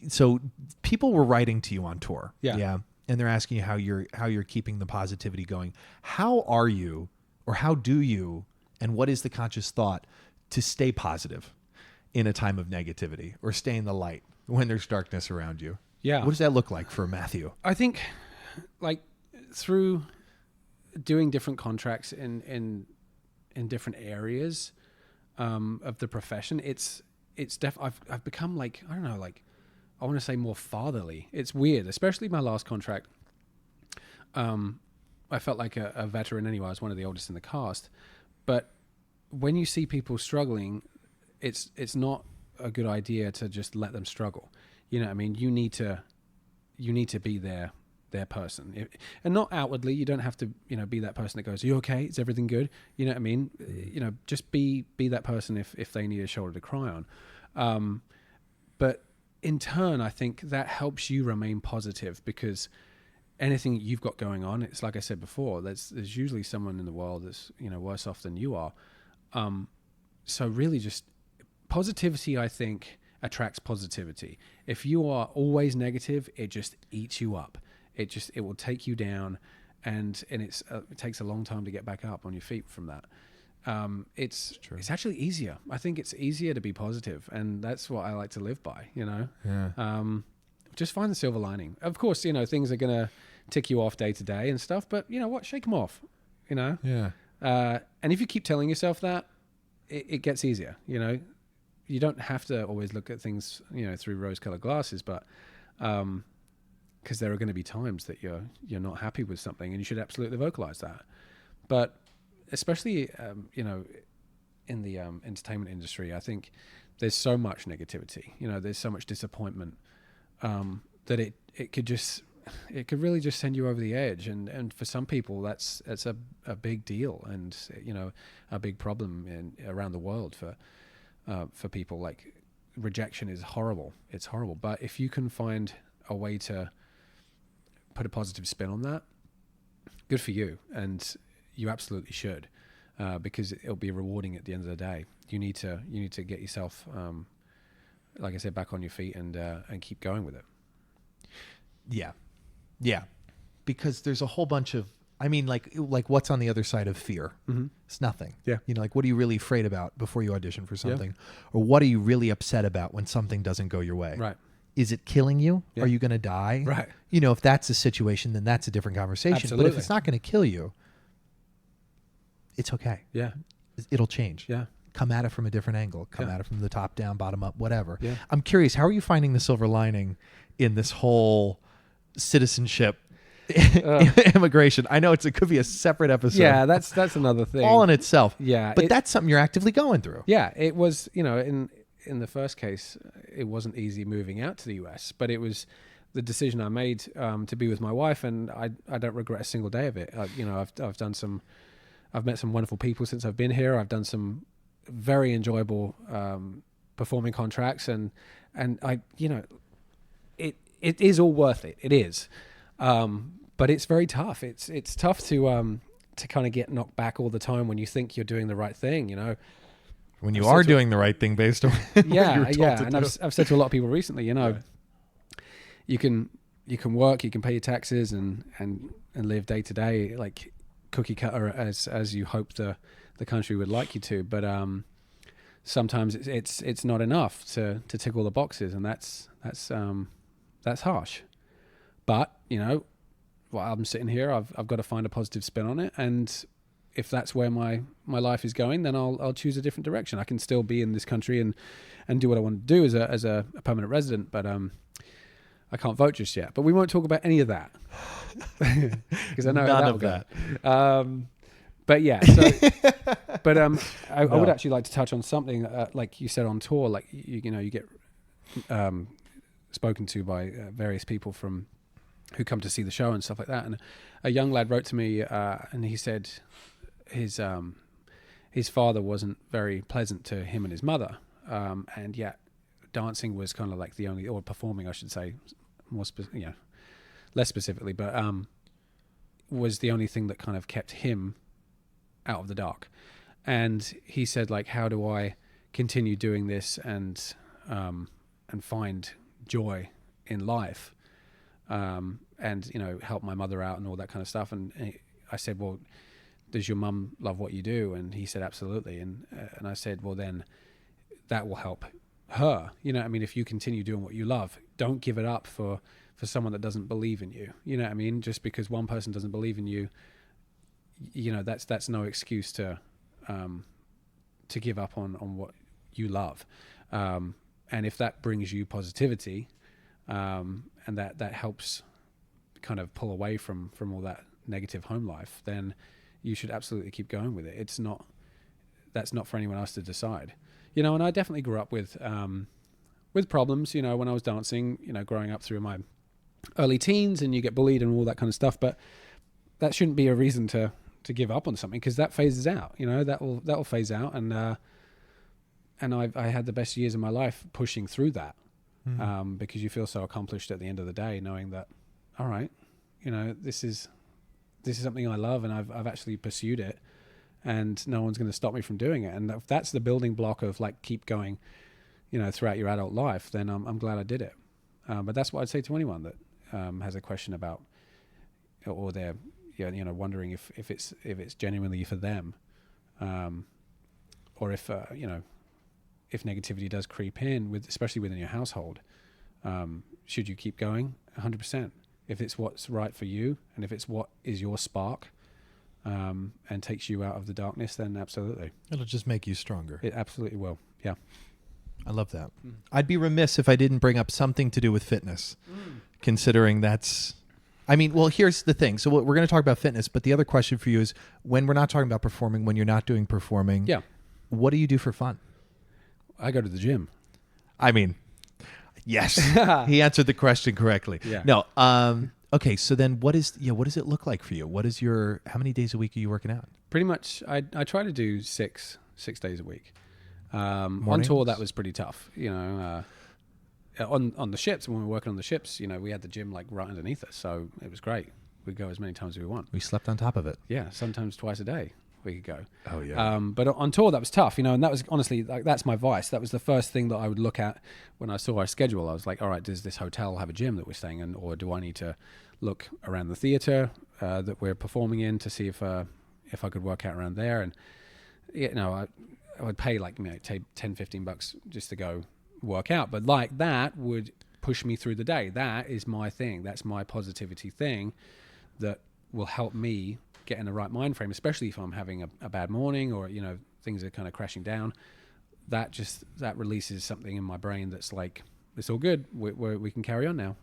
S6: so people were writing to you on tour.
S7: Yeah.
S6: And they're asking you how you're keeping the positivity going. How are you, or how do you, and what is the conscious thought to stay positive in a time of negativity, or stay in the light when there's darkness around you?
S7: Yeah.
S6: What does that look like for Matthew?
S7: I think, like, through doing different contracts in different areas of the profession, I've become, like, I don't know, like, I want to say more fatherly. It's weird, especially my last contract. I felt like a veteran anyway. I was one of the oldest in the cast, but when you see people struggling, it's not a good idea to just let them struggle. You know what I mean? You need to be their person, and not outwardly. You don't have to, be that person that goes, "Are you okay? Is everything good?" You know what I mean? Just be that person if they need a shoulder to cry on. But in turn, I think that helps you remain positive, because anything you've got going on, it's like I said before, there's usually someone in the world that's worse off than you are. So really, just positivity, I think, attracts positivity. If you are always negative, it just eats you up. It will take you down, and it takes a long time to get back up on your feet from that. It's actually easier. I think it's easier to be positive, and that's what I like to live by.
S6: Yeah.
S7: Just find the silver lining. Of course, things are gonna tick you off day to day and stuff, but you know what? Shake them off.
S6: Yeah.
S7: And if you keep telling yourself that, it gets easier. You don't have to always look at things, through rose-colored glasses, but because there are going to be times that you're not happy with something, and you should absolutely vocalize that. But especially, in the entertainment industry, I think there's so much negativity. There's so much disappointment that it could really just send you over the edge. And for some people, that's a big deal, and a big problem around the world for people. Like, rejection is horrible. It's horrible. But if you can find a way to put a positive spin on that, good for you. And you absolutely should, because it'll be rewarding at the end of the day. You need to get yourself, like I said, back on your feet and keep going with it.
S6: Yeah. Because there's a whole bunch of, like what's on the other side of fear?
S7: Mm-hmm.
S6: It's nothing.
S7: Yeah.
S6: Like, what are you really afraid about before you audition for something? Or what are you really upset about when something doesn't go your way?
S7: Right.
S6: Is it killing you?
S7: Yeah.
S6: Are you going to die?
S7: Right.
S6: If that's the situation, then that's a different conversation.
S7: Absolutely.
S6: But if it's not going to kill you, it's okay.
S7: Yeah.
S6: It'll change.
S7: Yeah.
S6: Come at it from a different angle. Come at it from the top down, bottom up, whatever.
S7: Yeah.
S6: I'm curious, how are you finding the silver lining in this whole citizenship immigration? I know it could be a separate episode.
S7: Yeah, that's another thing.
S6: All in itself.
S7: Yeah.
S6: But that's something you're actively going through.
S7: Yeah, it was, in the first case, it wasn't easy moving out to the US, but it was the decision I made to be with my wife, and I don't regret a single day of it. I've met some wonderful people since I've been here. I've done some very enjoyable performing contracts, and it is all worth it. It is, but it's very tough. It's tough to kind of get knocked back all the time when you think you're doing the right thing.
S6: When you are doing the right thing based on what you were told to
S7: and
S6: do.
S7: I've said to a lot of people recently, you can work, you can pay your taxes and live day to day, like cookie cutter as you hope the country would like you to, but sometimes it's not enough to tick all the boxes, and that's harsh. But while I'm sitting here, I've got to find a positive spin on it, and if that's where my life is going, then I'll choose a different direction. I can still be in this country and do what I want to do as a permanent resident, but I can't vote just yet. But we won't talk about any of that because I know
S6: none
S7: how
S6: of
S7: that
S6: that.
S7: will go. But yeah, so but I would actually like to touch on something like you said on tour, like you get spoken to by various people who come to see the show and stuff like that. And a young lad wrote to me and he said his father wasn't very pleasant to him and his mother, and yet dancing was kind of like the only, or performing I should say, less specifically, but was the only thing that kind of kept him out of the dark. And he said, like, how do I continue doing this and find joy in life, and help my mother out and all that kind of stuff. And I said, well, does your mum love what you do? And he said, absolutely. And I said, well, then that will help her. I mean, if you continue doing what you love, don't give it up for someone that doesn't believe in you. You know what I mean? Just because one person doesn't believe in you, that's no excuse to give up on what you love. And if that brings you positivity, and that helps kind of pull away from all that negative home life, then you should absolutely keep going with it. That's not for anyone else to decide. And I definitely grew up with problems, when I was dancing, growing up through my early teens, and you get bullied and all that kind of stuff. But that shouldn't be a reason to give up on something, because that phases out. That will phase out, and I had the best years of my life pushing through that, because you feel so accomplished at the end of the day, knowing that, all right, this is something I love, and I've actually pursued it, and no one's going to stop me from doing it. And if that's the building block of like keep going, throughout your adult life, then I'm glad I did it. But that's what I'd say to anyone that has a question about, or they're wondering if it's genuinely for them, or if negativity does creep in, especially within your household. Should you keep going? 100%. If it's what's right for you, and if it's what is your spark, and takes you out of the darkness, then absolutely. It'll just make you stronger. It absolutely will. Yeah. I love that. I'd be remiss if I didn't bring up something to do with fitness, considering that's... here's the thing. So we're going to talk about fitness, but the other question for you is, when we're not talking about performing, when you're not doing performing, what do you do for fun? I go to the gym. Yes. He answered the question correctly. Yeah. No. Okay. So then what does it look like for you? How many days a week are you working out? Pretty much. I try to do six days a week. On tour, that was pretty tough. On the ships, when we were working on the ships, we had the gym like right underneath us. So it was great. We'd go as many times as we want. We slept on top of it. Yeah. Sometimes twice a day we could go. Oh yeah. But on tour, that was tough, and that was honestly, like, that's my vice. That was the first thing that I would look at when I saw our schedule. I was like, all right, does this hotel have a gym that we're staying in, or do I need to look around the theater that we're performing in to see if I could work out around there? And I would pay like $10, $15 just to go work out, but like that would push me through the day. That is my thing. That's my positivity thing that will help me get in the right mind frame, especially if I'm having a bad morning, or things are kind of crashing down. That releases something in my brain that's like, it's all good. We can carry on now.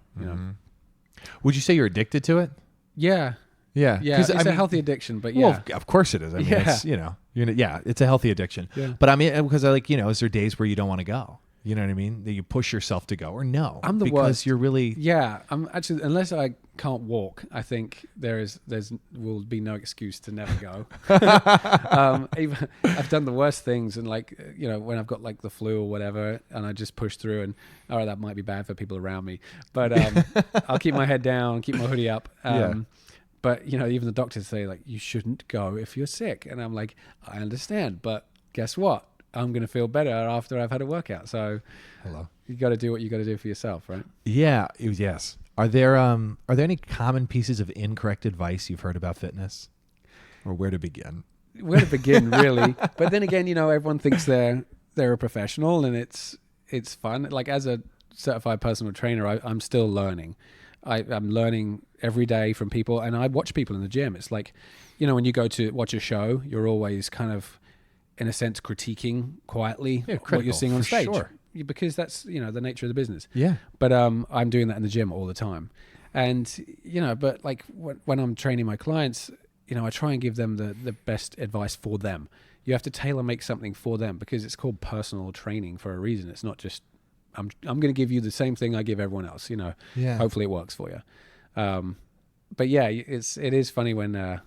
S7: Would you say you're addicted to it? Yeah. Yeah. It's a healthy addiction, but yeah. Well, of course it is. It's, it's a healthy addiction. Yeah. But because is there days where you don't want to go? You know what I mean? That you push yourself to go, or no? I'm the worst. Because you're really... Yeah. I'm actually, unless I can't walk, I think there will be no excuse to never go. Even I've done the worst things, and when I've got like the flu or whatever, and I just push through, and all right, that might be bad for people around me, but I'll keep my head down, keep my hoodie up. But even the doctors say like, you shouldn't go if you're sick, and I'm like, I understand, but guess what? I'm going to feel better after I've had a workout. So you got to do what you got to do for yourself, right? Yeah. Yes. Are there any common pieces of incorrect advice you've heard about fitness, or where to begin? Where to begin, really? But then again, everyone thinks they're a professional, and it's fun. Like, as a certified personal trainer, I'm still learning. I'm learning every day from people, and I watch people in the gym. It's like, when you go to watch a show, you're always kind of, in a sense, critiquing quietly what you're seeing on stage. Sure. Because that's, the nature of the business. Yeah. But I'm doing that in the gym all the time. And, but like when I'm training my clients, I try and give them the best advice for them. You have to tailor make something for them, because it's called personal training for a reason. It's not just, I'm going to give you the same thing I give everyone else, Yeah. Hopefully it works for you. But yeah, it is funny when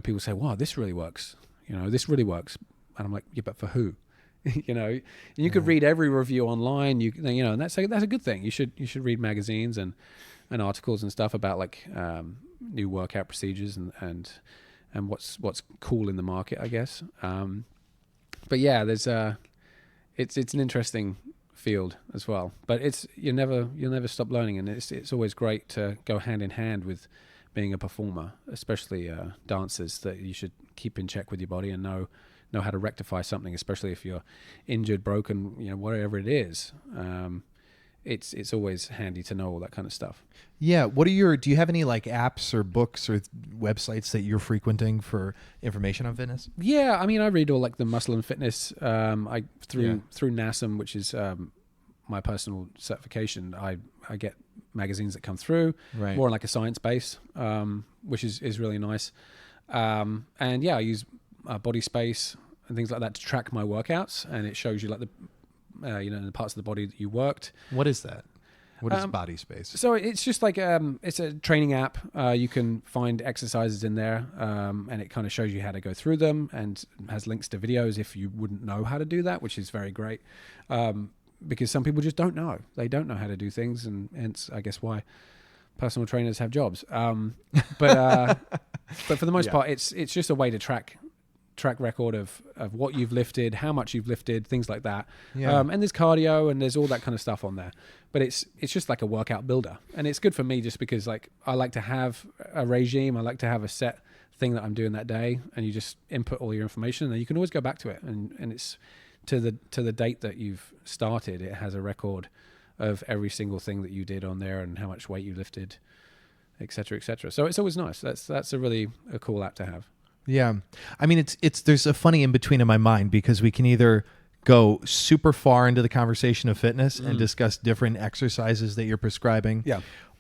S7: people say, wow, this really works. This really works. And I'm like, yeah, but for who? And you could read every review online. And that's a good thing. You should read magazines and articles and stuff about like new workout procedures and what's cool in the market, I guess. But yeah, there's it's an interesting field as well. But you'll never stop learning, and it's always great to go hand in hand with being a performer, especially dancers, that you should keep in check with your body and know how to rectify something, especially if you're injured, broken, whatever it is. It's always handy to know all that kind of stuff.
S6: Yeah. Do you have any like apps or books or websites that you're frequenting for information on fitness?
S7: Yeah, I mean, I read all like the muscle and fitness. Through NASM, which is my personal certification. I get magazines that come through,
S6: right,
S7: more like a science base, which is really nice. And yeah, I use Body Space and things like that to track my workouts, and it shows you like the the parts of the body that you worked.
S6: What is that? What is Body Space?
S7: So it's just like it's a training app. You can find exercises in there, and it kind of shows you how to go through them, and has links to videos if you wouldn't know how to do that, which is very great. Because some people just don't know. They don't know how to do things, and hence, I guess, why personal trainers have jobs. But for the most part, it's just a way to track record of what you've lifted, how much you've lifted, things like that. Yeah. And there's cardio and there's all that kind of stuff on there. But it's just like a workout builder. And it's good for me just because like I like to have a regime. I like to have a set thing that I'm doing that day, and you just input all your information, and then you can always go back to it. And it's to the date that you've started, it has a record of every single thing that you did on there and how much weight you lifted, et cetera, et cetera. So it's always nice. That's a cool app to have.
S6: Yeah. I mean, there's a funny in between in my mind, because we can either go super far into the conversation of fitness and discuss different exercises that you're prescribing,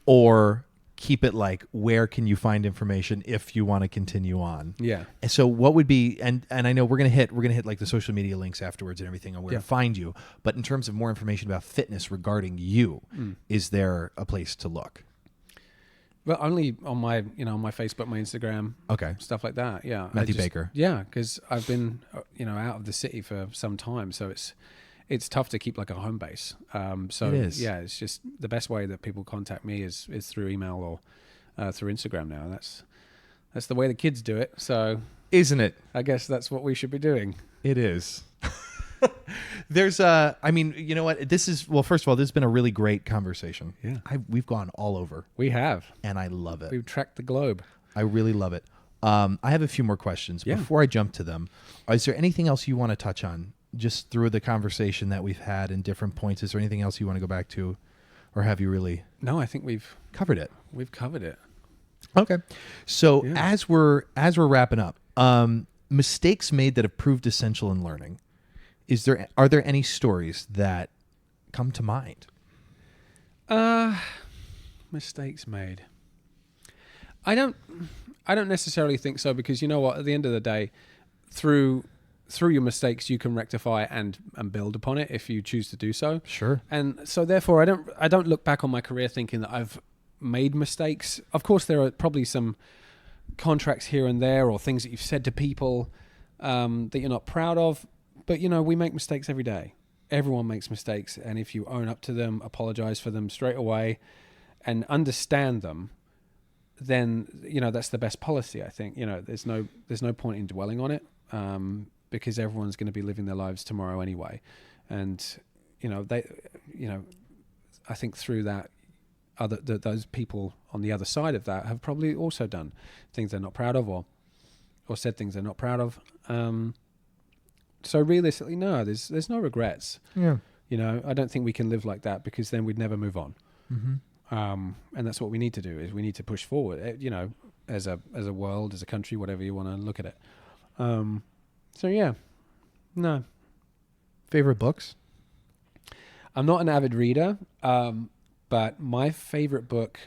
S6: or keep it like, where can you find information if you want to continue on? Yeah. And so what would be, and I know we're going to hit like the social media links afterwards and everything on where to find you, but in terms of more information about fitness regarding you, is there a place to look?
S7: Well, only on my, on my Facebook, my Instagram, stuff like that. Yeah,
S6: Matthew Baker.
S7: Yeah, because I've been, out of the city for some time, so it's tough to keep like a home base. So it is. Yeah, it's just the best way that people contact me is through email or through Instagram now. That's the way the kids do it. So
S6: isn't it?
S7: I guess that's what we should be doing.
S6: It is. There's I mean, you know what? First of all, this has been a really great conversation. Yeah. We've gone all over.
S7: We have.
S6: And I love it.
S7: We've tracked the globe.
S6: I really love it. I have a few more questions. Yeah. Before I jump to them, is there anything else you want to touch on just through the conversation that we've had in different points? Is there anything else you want to go back to, or have you really?
S7: No, I think we've
S6: covered it.
S7: We've covered it.
S6: Okay. So as we're wrapping up, mistakes made that have proved essential in learning. Are there any stories that come to mind?
S7: Mistakes made. I don't necessarily think so, because you know what? At the end of the day, through your mistakes, you can rectify and build upon it if you choose to do so. Sure. And so therefore, I don't look back on my career thinking that I've made mistakes. Of course, there are probably some contracts here and there, or things that you've said to people that you're not proud of. But, we make mistakes every day. Everyone makes mistakes. And if you own up to them, apologize for them straight away, and understand them, then, that's the best policy, I think. There's no point in dwelling on it, because everyone's going to be living their lives tomorrow anyway. And, I think through that, those people on the other side of that have probably also done things they're not proud of, or said things they're not proud of. So realistically, no, there's no regrets. Yeah. I don't think we can live like that, because then we'd never move on. Mm-hmm. And that's what we need to do, is we need to push forward, as a world, as a country, whatever you want to look at it. So yeah, no.
S6: Favorite books?
S7: I'm not an avid reader, but my favorite book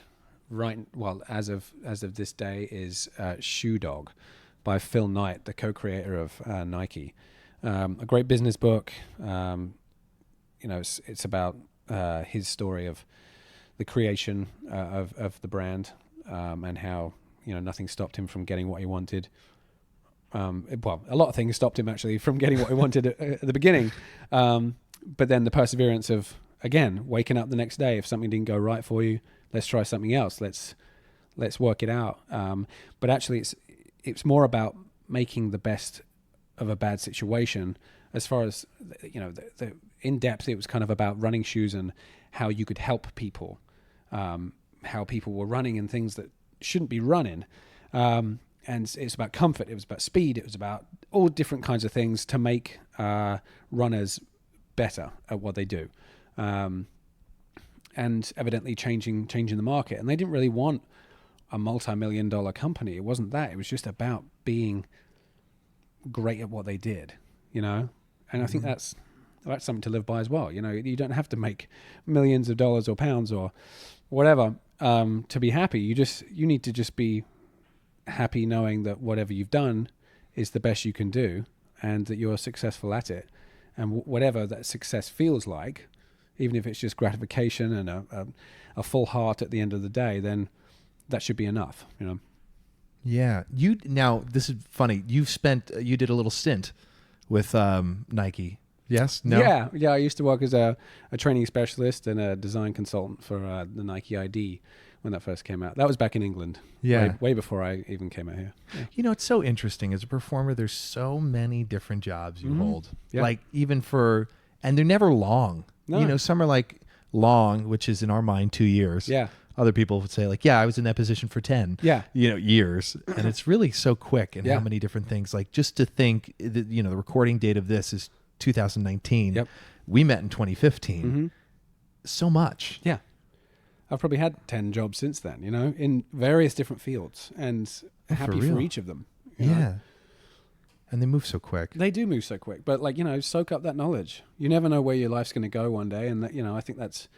S7: as of this day is Shoe Dog by Phil Knight, the co-creator of Nike. A great business book. It's about his story of the creation of the brand, and how nothing stopped him from getting what he wanted. A lot of things stopped him actually from getting what he wanted at the beginning, but then the perseverance of, again, waking up the next day. If something didn't go right for you, let's try something else. Let's work it out. But actually, it's more about making the best of a bad situation, as far as the in depth, it was kind of about running shoes and how you could help people, how people were running and things that shouldn't be running. And it's about comfort. It was about speed. It was about all different kinds of things to make runners better at what they do. And evidently changing the market. And they didn't really want a multi-million-dollar company. It wasn't that. It was just about being great at what they did, And I think that's something to live by as well. You don't have to make millions of dollars or pounds or whatever to be happy. You need to just be happy knowing that whatever you've done is the best you can do and that you're successful at it. And whatever that success feels like, even if it's just gratification and a full heart at the end of the day, then that should be enough,
S6: Yeah. Now, this is funny. You did a little stint with Nike. Yes? No?
S7: Yeah. I used to work as a training specialist and a design consultant for the Nike ID when that first came out. That was back in England.
S6: Yeah.
S7: Way before I even came out here. Yeah.
S6: It's so interesting. As a performer, there's so many different jobs you hold.
S7: Yeah.
S6: Like and they're never long.
S7: No.
S6: Some are like long, which is in our mind 2 years.
S7: Yeah.
S6: Other people would say like, I was in that position for 10, years. And it's really so quick and how many different things, like just to think that, the recording date of this is 2019.
S7: Yep.
S6: We met in 2015.
S7: Mm-hmm.
S6: So much.
S7: Yeah. I've probably had 10 jobs since then, in various different fields and happy for each of them.
S6: Yeah. And they move so quick.
S7: They do move so quick, but soak up that knowledge. You never know where your life's going to go one day. And that, I think that's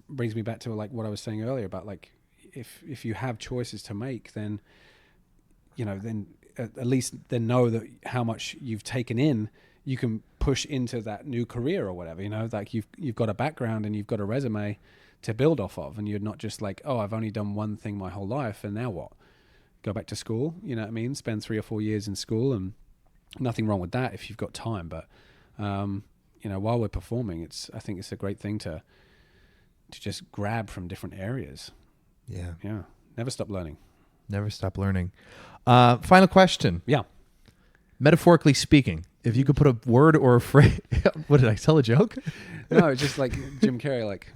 S7: brings me back to like what I was saying earlier about like, if you have choices to make, then, then at least then know that how much you've taken in, you can push into that new career or whatever, like you've got a background and you've got a resume to build off of, and you're not just like, oh, I've only done one thing my whole life and now what? Go back to school, spend 3 or 4 years in school, and nothing wrong with that if you've got time. But, while we're performing, I think it's a great thing to just grab from different areas.
S6: Yeah.
S7: Yeah. Never stop learning.
S6: Never stop learning. Final question.
S7: Yeah.
S6: Metaphorically speaking, if you could put a word or a phrase, what did I tell a joke?
S7: No, it's just like Jim Carrey, like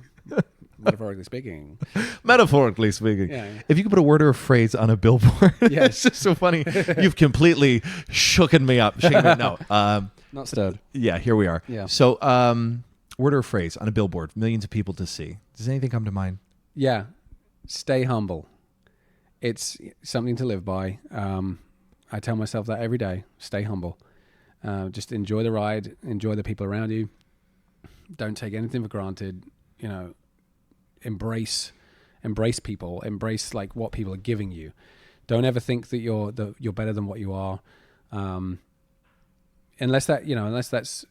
S7: metaphorically speaking.
S6: Metaphorically speaking.
S7: Yeah.
S6: If you could put a word or a phrase on a billboard, it's just so funny. You've completely shooken me up. No.
S7: Not stirred.
S6: Yeah, here we are.
S7: Yeah.
S6: So, word or a phrase on a billboard, millions of people to see. Does anything come to mind?
S7: Yeah. Stay humble. It's something to live by. I tell myself that every day. Stay humble. Just enjoy the ride. Enjoy the people around you. Don't take anything for granted. Embrace people. Embrace like what people are giving you. Don't ever think that you're better than what you are. Unless that's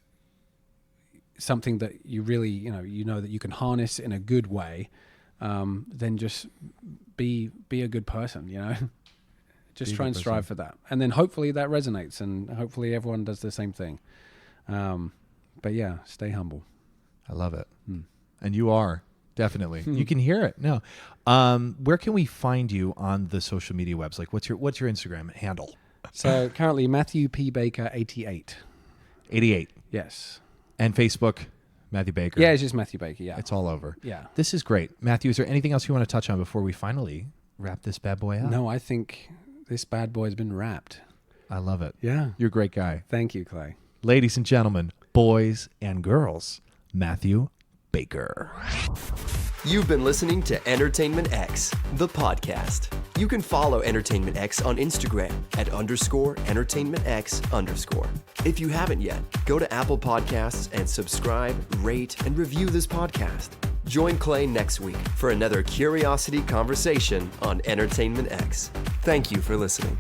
S7: something that you really that you can harness in a good way. Then just be a good person. Just try and strive for that, and then hopefully that resonates, and hopefully everyone does the same thing. But yeah, stay humble.
S6: I love it, and you are definitely. You can hear it now. Where can we find you on the social media webs? Like, what's your Instagram handle?
S7: So currently Matthew P. Baker 88.
S6: 88.
S7: Yes.
S6: And Facebook, Matthew Baker.
S7: Yeah, it's just Matthew Baker. Yeah,
S6: it's all over.
S7: Yeah.
S6: This is great, Matthew. Is there anything else you want to touch on before we finally wrap this bad boy up?
S7: No, I think this bad boy has been wrapped.
S6: I love it.
S7: Yeah.
S6: You're a great guy.
S7: Thank you, Clay.
S6: Ladies and gentlemen, boys and girls, Matthew Baker.
S8: You've been listening to Entertainment X, the podcast. You can follow Entertainment X on Instagram at _EntertainmentX_. If you haven't yet, go to Apple Podcasts and subscribe, rate, and review this podcast. Join Clay next week for another curiosity conversation on Entertainment X. Thank you for listening.